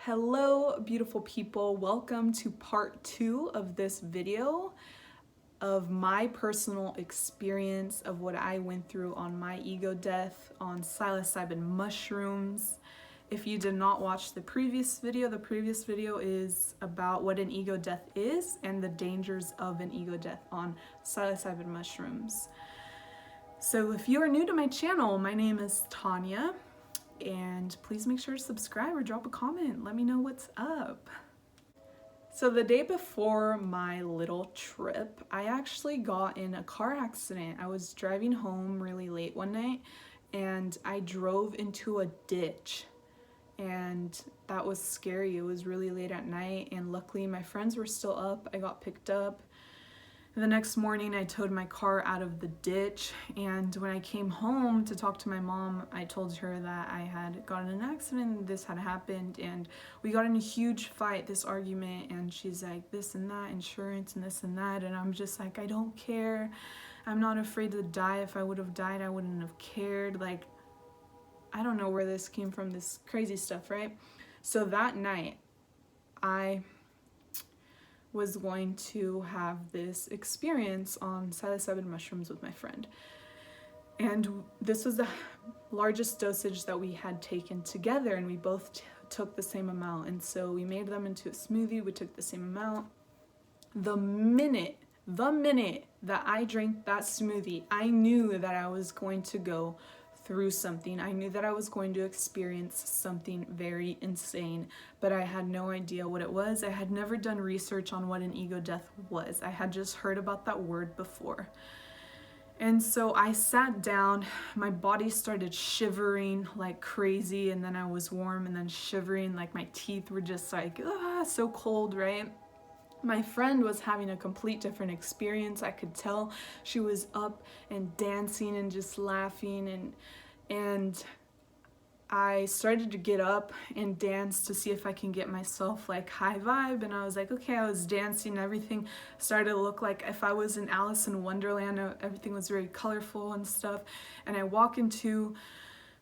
Hello, beautiful people. Welcome to part 2 of this video of my personal experience of what I went through on my ego death on psilocybin mushrooms. If you did not watch the previous video is about what an ego death is and the dangers of an ego death on psilocybin mushrooms. So if you are new to my channel, my name is Tanya. And please make sure to subscribe or drop a comment. Let me know what's up. So the day before my little trip, I actually got in a car accident. I was driving home really late one night and I drove into a ditch. And that was scary. It was really late at night and luckily my friends were still up. I got picked up. The next morning I towed my car out of the ditch, and when I came home to talk to my mom, I told her that I had gotten in an accident, this had happened, and we got in a huge fight, this argument, and she's like, this and that, insurance and this and that, and I'm just like, I don't care. I'm not afraid to die. If I would have died, I wouldn't have cared. Like, I don't know where this came from, this crazy stuff, right? So that night, I was going to have this experience on psilocybin mushrooms with my friend. And this was the largest dosage that we had taken together, and we both took the same amount. And so we made them into a smoothie, we took the same amount. The minute that I drank that smoothie, I knew that I was going to go through something. I knew that I was going to experience something very insane, but I had no idea what it was. I had never done research on what an ego death was. I had just heard about that word before. And so I sat down, my body started shivering like crazy, and then I was warm and then shivering, like my teeth were just like, so cold, right? My friend was having a complete different experience. I could tell she was up and dancing and just laughing, and I started to get up and dance to see if I can get myself like high vibe, and I was like, okay, I was dancing, everything started to look like if I was in Alice in Wonderland. Everything was very colorful and stuff, and I walk into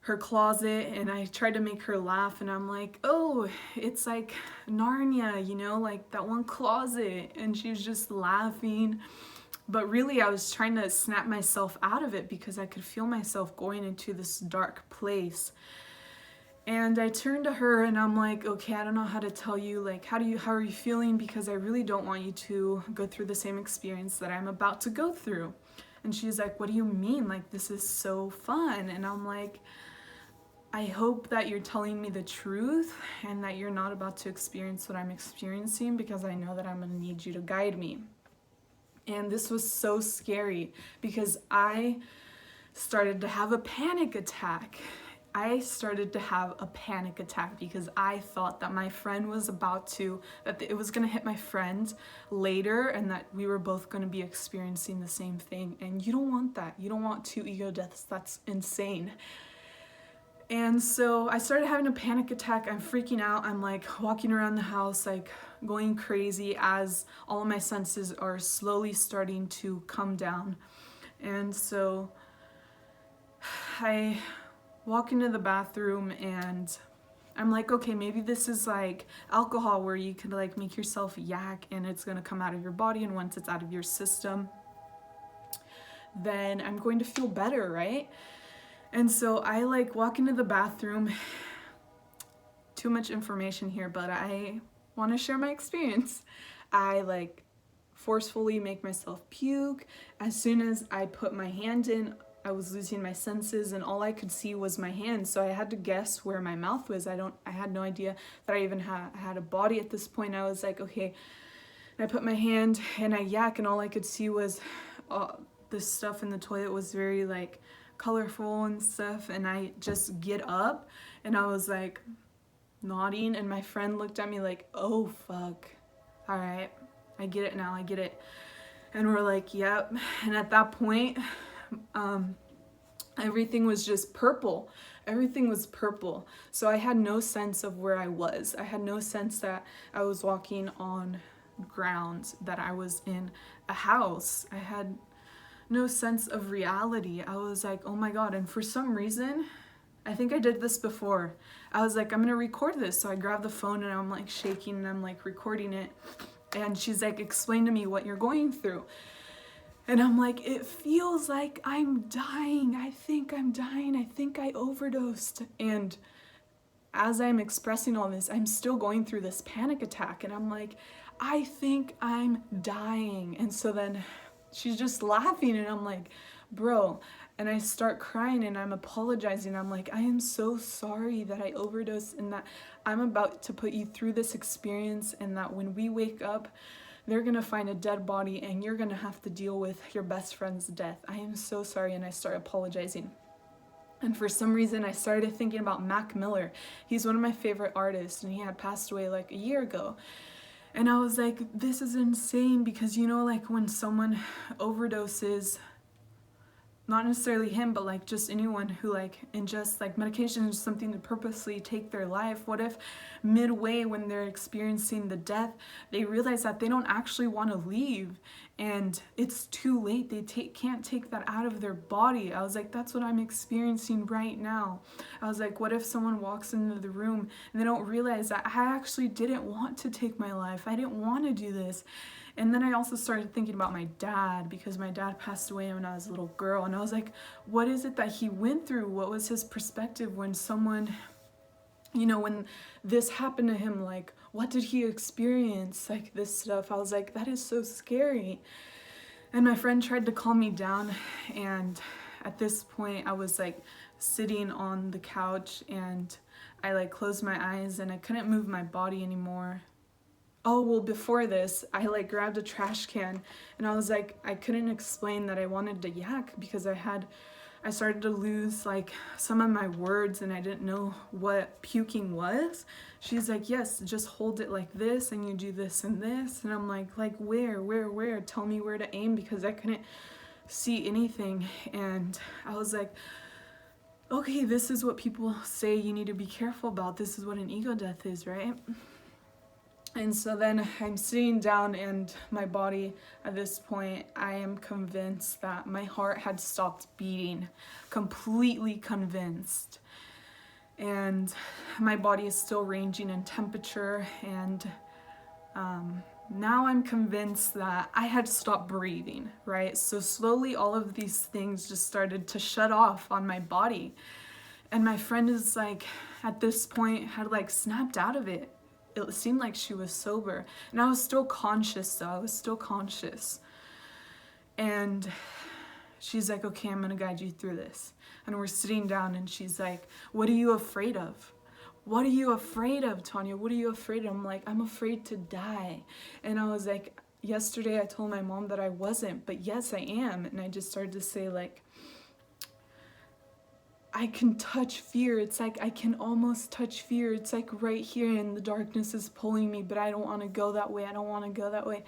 her closet and I tried to make her laugh, and I'm like, oh, it's like Narnia, you know, like that one closet, and she was just laughing. But really I was trying to snap myself out of it because I could feel myself going into this dark place. And I turned to her and I'm like, okay, I don't know how to tell you, like, how are you feeling? Because I really don't want you to go through the same experience that I'm about to go through. And she's like, what do you mean? Like, this is so fun. And I'm like, I hope that you're telling me the truth and that you're not about to experience what I'm experiencing, because I know that I'm gonna need you to guide me. And this was so scary because I started to have a panic attack. Because I thought that my friend was that it was gonna hit my friend later and that we were both gonna be experiencing the same thing. And you don't want that. You don't want 2 ego deaths. That's insane. And so I started having a panic attack. I'm freaking out. I'm like walking around the house, like going crazy as all of my senses are slowly starting to come down. And so I walk into the bathroom and I'm like, okay, maybe this is like alcohol where you can like make yourself yak and it's gonna come out of your body, and once it's out of your system, then I'm going to feel better, right? And so I like walk into the bathroom. Too much information here, but I want to share my experience. I like forcefully make myself puke. As soon as I put my hand in, I was losing my senses and all I could see was my hand. So I had to guess where my mouth was. I had no idea that I even had a body at this point. I was like, okay. And I put my hand and I yak, and all I could see was the stuff in the toilet was very like colorful and stuff. And I just get up and I was like nodding, and my friend looked at me like, oh fuck, all right, I get it now, I get it. And we're like, yep. And at that point everything was just purple. Everything was purple. So I had no sense of where I was. I had no sense that I was walking on ground, that I was in a house. I had no sense of reality. I was like, oh my God. And for some reason, I think I did this before. I was like, I'm gonna record this. So I grabbed the phone and I'm like shaking and I'm like recording it. And she's like, explain to me what you're going through. And I'm like, it feels like I'm dying. I think I'm dying. I think I overdosed. And as I'm expressing all this, I'm still going through this panic attack. And I'm like, I think I'm dying. And so then she's just laughing and I'm like, bro. And I start crying and I'm apologizing. I'm like, I am so sorry that I overdosed and that I'm about to put you through this experience, and that when we wake up, they're gonna find a dead body and you're gonna have to deal with your best friend's death. I am so sorry. And I start apologizing. And for some reason, I started thinking about Mac Miller. He's one of my favorite artists, and he had passed away like a year ago. And I was like, this is insane, because you know, like when someone overdoses, not necessarily him, but like just anyone who like ingests like medication or something to purposely take their life, what if midway when they're experiencing the death, they realize that they don't actually want to leave and it's too late, they can't take that out of their body. I was like, that's what I'm experiencing right now. I was like, what if someone walks into the room and they don't realize that I actually didn't want to take my life, I didn't want to do this. And then I also started thinking about my dad, because my dad passed away when I was a little girl. And I was like, what is it that he went through? What was his perspective when someone, you know, when this happened to him? Like, what did he experience? Like this stuff. I was like, that is so scary. And my friend tried to calm me down. And at this point, I was like sitting on the couch and I like closed my eyes and I couldn't move my body anymore. Oh, well, before this, I like grabbed a trash can and I was like, I couldn't explain that I wanted to yak because I started to lose like some of my words and I didn't know what puking was. She's like, yes, just hold it like this and you do this and this. And I'm like, where? Tell me where to aim, because I couldn't see anything. And I was like, okay, this is what people say you need to be careful about. This is what an ego death is, right? And so then I'm sitting down and my body, at this point, I am convinced that my heart had stopped beating, completely convinced. And my body is still ranging in temperature, and now I'm convinced that I had stopped breathing, right? So slowly all of these things just started to shut off on my body. And my friend is like, at this point, had like snapped out of it. It seemed like she was sober. And I was still conscious though. I was still conscious. And she's like, okay, I'm gonna guide you through this. And we're sitting down and she's like, what are you afraid of? What are you afraid of, Tanya? What are you afraid of? I'm like, I'm afraid to die. And I was like, yesterday I told my mom that I wasn't, but yes, I am. And I just started to say like, I can touch fear. It's like I can almost touch fear. It's like right here and the darkness is pulling me, but I don't want to go that way. I don't want to go that way.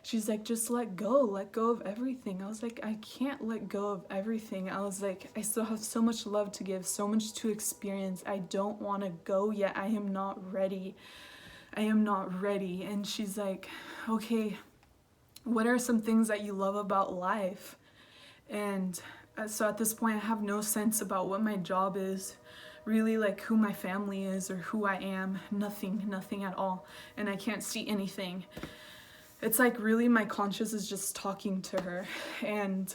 She's like, just let go of everything. I was like, I can't let go of everything. I was like, I still have so much love to give, so much to experience. I don't want to go yet. I am not ready. I am not ready. And she's like, okay, what are some things that you love about life? And so at this point, I have no sense about what my job is, really like who my family is or who I am, nothing at all. And I can't see anything. It's like really my conscious is just talking to her. And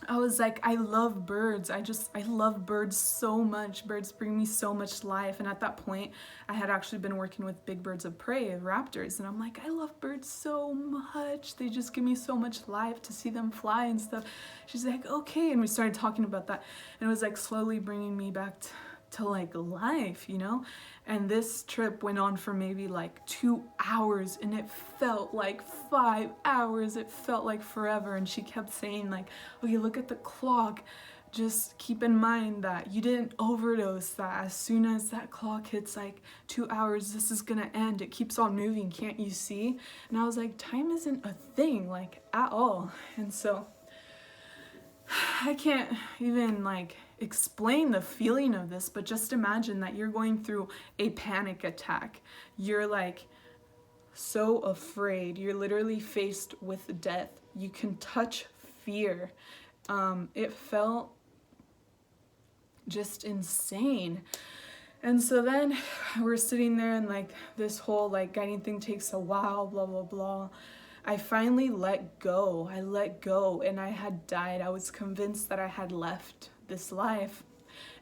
I was like, I love birds. I love birds so much. Birds bring me so much life. And at that point, I had actually been working with big birds of prey, raptors. And I'm like, I love birds so much. They just give me so much life to see them fly and stuff. She's like, okay. And we started talking about that. And it was like slowly bringing me back to like life, you know? And this trip went on for maybe like 2 hours and it felt like 5 hours. It felt like forever. And she kept saying like, okay, look at the clock. Just keep in mind that you didn't overdose, that as soon as that clock hits like 2 hours, this is gonna end. It keeps on moving, can't you see? And I was like, time isn't a thing, like at all. And so I can't even like explain the feeling of this, but just imagine that you're going through a panic attack. You're like so afraid. You're literally faced with death. You can touch fear. It felt just insane. And so then we're sitting there and like this whole like guiding thing takes a while, blah, blah, blah. I finally let go. I let go and I had died. I was convinced that I had left this life,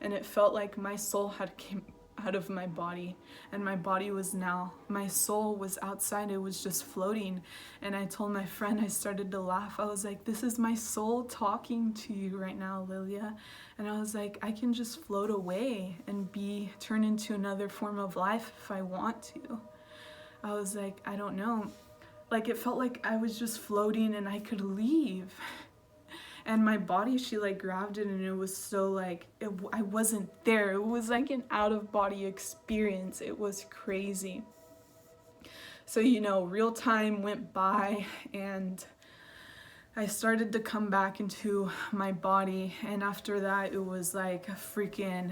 and it felt like my soul had came out of my body, and my body was now, my soul was outside. It was just floating. And I told my friend, I started to laugh. I was like, this is my soul talking to you right now, Lilia. And I was like, I can just float away and turn into another form of life if I want to. I was like, I don't know. Like, it felt like I was just floating and I could leave. And my body, she like grabbed it, and it was so like, I wasn't there. It was like an out-of-body experience. It was crazy. So, you know, real time went by and I started to come back into my body. And after that, it was like a freaking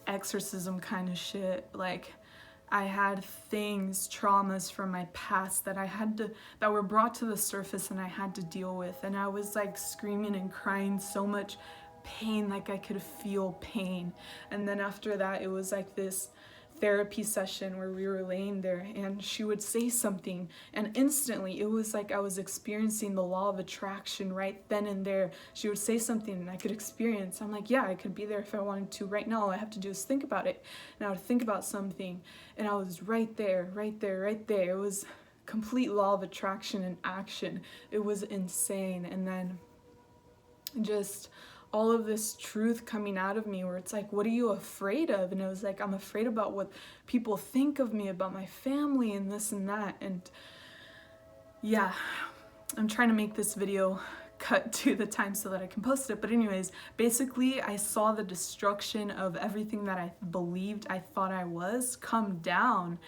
exorcism kind of shit. Like, I had things, traumas from my past that that were brought to the surface and I had to deal with. And I was like screaming and crying so much pain, like I could feel pain. And then after that, it was like this therapy session where we were laying there and she would say something, and instantly it was like I was experiencing the law of attraction right then and there. She would say something and I could experience. I'm like, yeah, I could be there if I wanted to right now. All I have to do is think about it. And I would think about something and I was right there, right there, right there. It was complete law of attraction in action. It was insane. And then just all of this truth coming out of me where it's like, what are you afraid of? And it was like, I'm afraid about what people think of me, about my family and this and that. And yeah, I'm trying to make this video cut to the time so that I can post it. But anyways, basically I saw the destruction of everything that I believed I thought I was come down,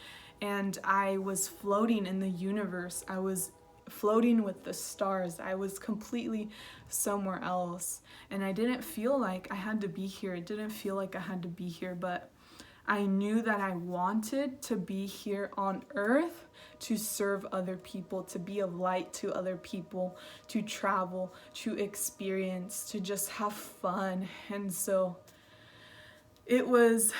and I was floating in the universe. I was floating with the stars. I was completely somewhere else, and I didn't feel like I had to be here. It didn't feel like I had to be here, but I knew that I wanted to be here on earth to serve other people, to be of light to other people, to travel, to experience, to just have fun. And so it was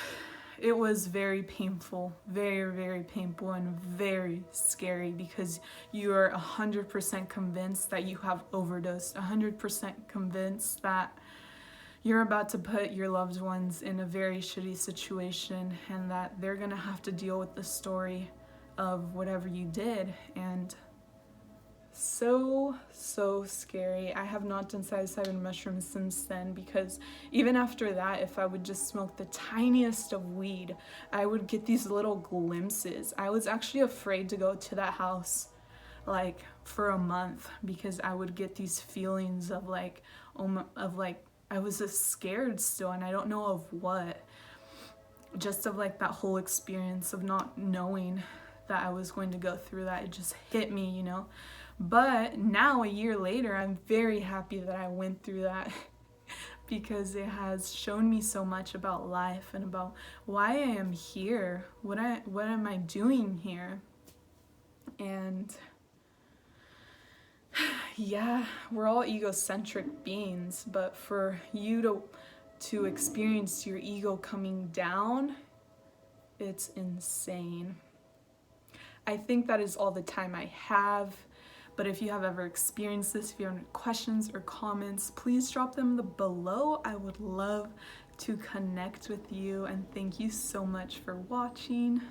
very painful, very, very painful and very scary, because you are 100% convinced that you have overdosed, 100% convinced that you're about to put your loved ones in a very shitty situation and that they're gonna have to deal with the story of whatever you did. And so scary. I have not done psilocybin mushrooms since then, because even after that, if I would just smoke the tiniest of weed, I would get these little glimpses. I was actually afraid to go to that house like for a month, because I would get these feelings of like I was just scared still, and I don't know of what, just of like that whole experience of not knowing that I was going to go through that. It just hit me, you know. But now, a year later, I'm very happy that I went through that because it has shown me so much about life and about why I am here, what am I doing here. And yeah, we're all egocentric beings, but for you to experience your ego coming down, it's insane. I think that is all the time I have. But if you have ever experienced this, if you have any questions or comments, please drop them below. I would love to connect with you, and thank you so much for watching.